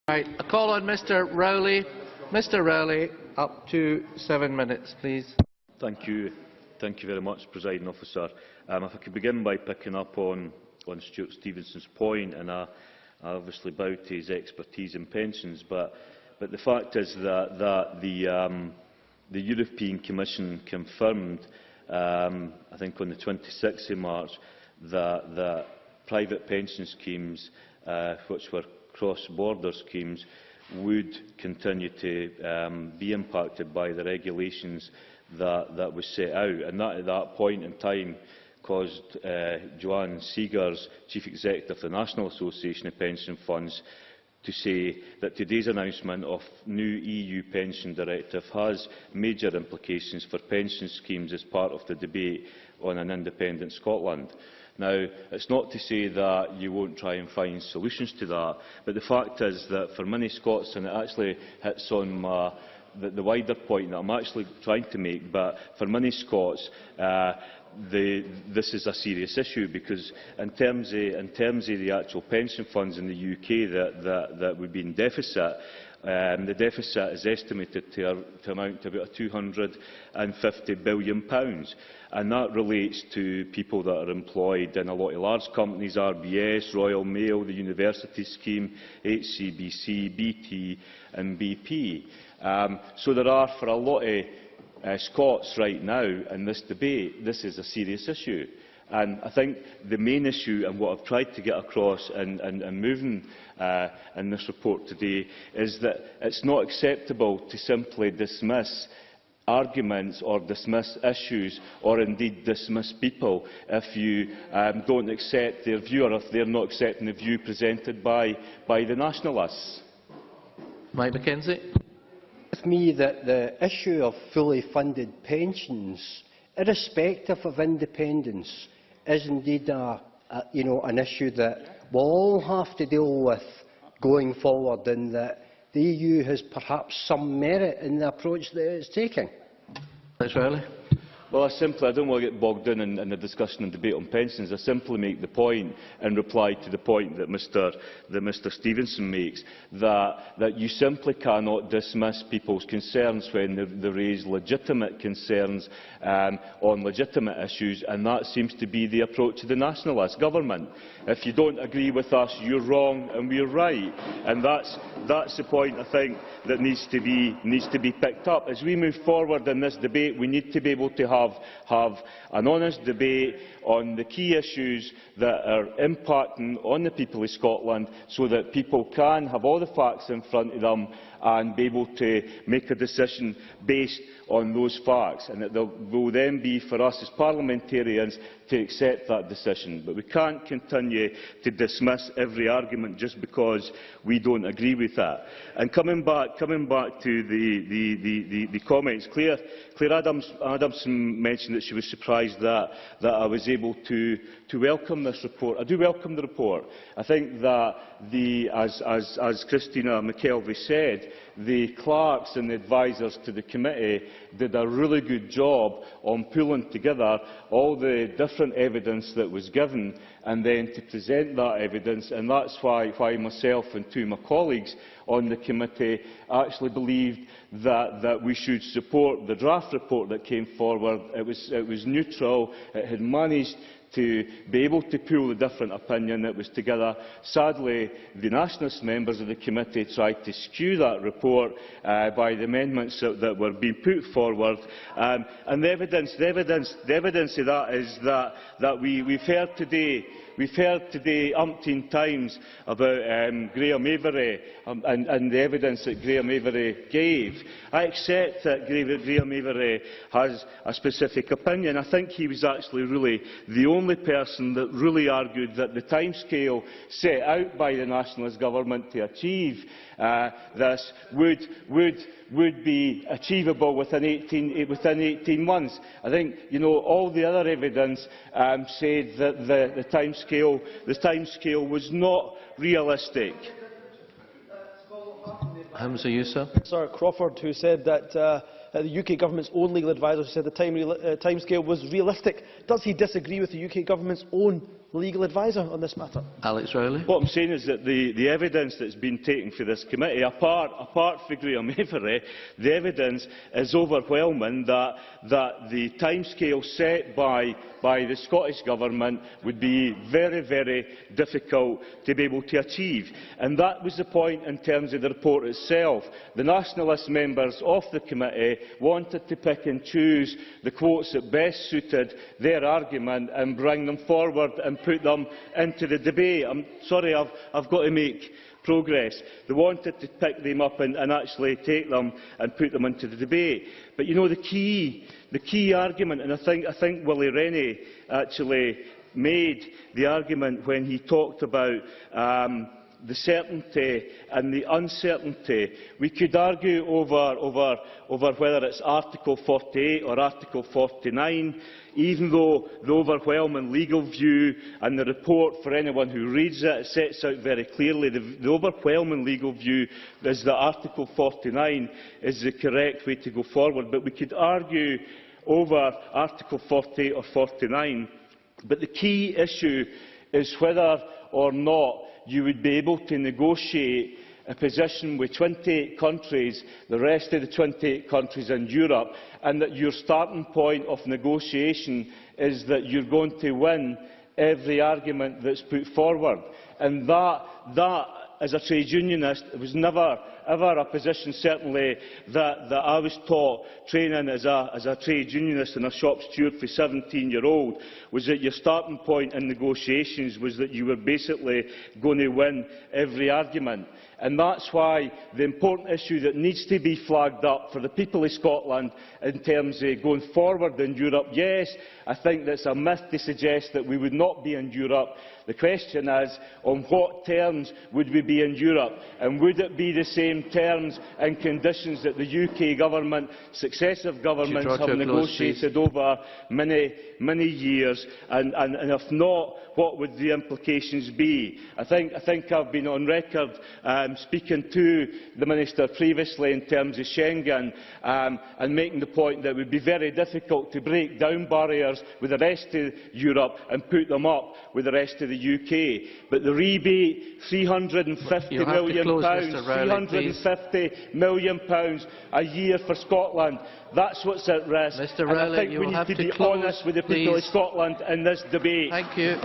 Right, a call on Mr. Rowley. Mr. Rowley, up to 7 minutes, please. Thank you very much, Presiding Officer. If I could begin by picking up on Stuart Stevenson's point, and I obviously bow to his expertise in pensions, but the fact is that the European Commission confirmed, I think on the 26th of March, that private pension schemes, which were cross-border schemes, would continue to be impacted by the regulations that was set out. And that, at that point in time, caused Joanne Seegers, Chief Executive of the National Association of Pension Funds, to say that today's announcement of new EU pension directive has major implications for pension schemes as part of the debate on an independent Scotland. Now, it's not to say that you won't try and find solutions to that, but the fact is that for many Scots, and it actually hits on the wider point that I'm actually trying to make, but for many Scots, this is a serious issue, because in terms of the actual pension funds in the UK that would be in deficit, the deficit is estimated to amount to about £250 billion, and that relates to people that are employed in a lot of large companies, RBS, Royal Mail, the University Scheme, HCBC, BT and BP. So there are, for a lot of Scots right now in this debate, this is a serious issue. And I think the main issue, and what I've tried to get across in moving in this report today, is that it's not acceptable to simply dismiss arguments or dismiss issues, or indeed dismiss people, if you don't accept their view, or if they're not accepting the view presented by the nationalists. Mike McKenzie. With me that the issue of fully funded pensions, irrespective of independence, is indeed an issue that we'll all have to deal with going forward, and that the EU has perhaps some merit in the approach that it is taking. Ms. Rowley. Well, I don't want to get bogged in the discussion and debate on pensions. I simply make the point, in reply to the point that Mr Stevenson makes, that you simply cannot dismiss people's concerns when they raise legitimate concerns on legitimate issues, and that seems to be the approach of the nationalist government. If you don't agree with us, you're wrong and we're right, and that's the point, I think, that needs to be picked up. As we move forward in this debate, we need to be able to have an honest debate on the key issues that are impacting on the people of Scotland, so that people can have all the facts in front of them and be able to make a decision based on those facts, and it will then be for us as parliamentarians to accept that decision. But we can't continue to dismiss every argument just because we don't agree with that. And coming back to the comments, Claire Adamson mentioned that she was surprised that I was able to welcome this report. I do welcome the report. I think that as Christina McKelvey said, the clerks and the advisers to the committee did a really good job on pulling together all the different evidence that was given, and then to present that evidence. And that's why myself and two of my colleagues on the committee actually believed that we should support the draft report that came forward. It was neutral. It had managed to be able to pool the different opinion that was together. Sadly, the nationalist members of the committee tried to skew that report by the amendments that were being put forward. And the evidence of that is that we've heard today umpteen times about Graham Avery and the evidence that Graham Avery gave. I accept that Graham Avery has a specific opinion. I think he was actually really the only person that really argued that the timescale set out by the nationalist government to achieve this would be achievable within 18 months. I think all the other evidence said that the timescale was not realistic. Hamza Youssef. Sir Crawford, who said that the UK government's own legal adviser said the timescale was realistic. Does he disagree with the UK government's own legal adviser on this matter. Alex Rowley. What I'm saying is that the evidence that's been taken for this committee, apart from Graham Avery, the evidence is overwhelming that the timescale set by the Scottish Government would be very, very difficult to be able to achieve. And that was the point in terms of the report itself. The Nationalist members of the committee wanted to pick and choose the quotes that best suited their argument and bring them forward and put them into the debate. I'm sorry, I've got to make progress. They wanted to pick them up and actually take them and put them into the debate. But you know, the key argument, and I think Willie Rennie actually made the argument when he talked about the certainty and the uncertainty. We could argue over whether it's Article 48 or Article 49, even though the overwhelming legal view and the report, for anyone who reads it, sets out very clearly the overwhelming legal view is that Article 49 is the correct way to go forward. But we could argue over Article 48 or 49. But the key issue is whether or not you would be able to negotiate a position with 28 countries, the rest of the 28 countries in Europe, and that your starting point of negotiation is that you're going to win every argument that's put forward. And that as a trade unionist, was never ever a position, certainly, that I was taught training as a trade unionist and a shop steward for 17-year-old, was that your starting point in negotiations was that you were basically going to win every argument. And that's why the important issue that needs to be flagged up for the people of Scotland in terms of going forward in Europe, yes, I think that's a myth to suggest that we would not be in Europe. The question is, on what terms would we be in Europe? And would it be the same terms and conditions that the UK government, successive governments, have negotiated over many, many years? And if not, what would the implications be? I think I've been on record speaking to the Minister previously in terms of Schengen and making the point that it would be very difficult to break down barriers with the rest of Europe and put them up with the rest of the UK. But the rebate, £350 million a year for Scotland, that's what's at risk. Mr. And Rowley, I think we need to be honest with the people of Scotland in this debate. Thank you.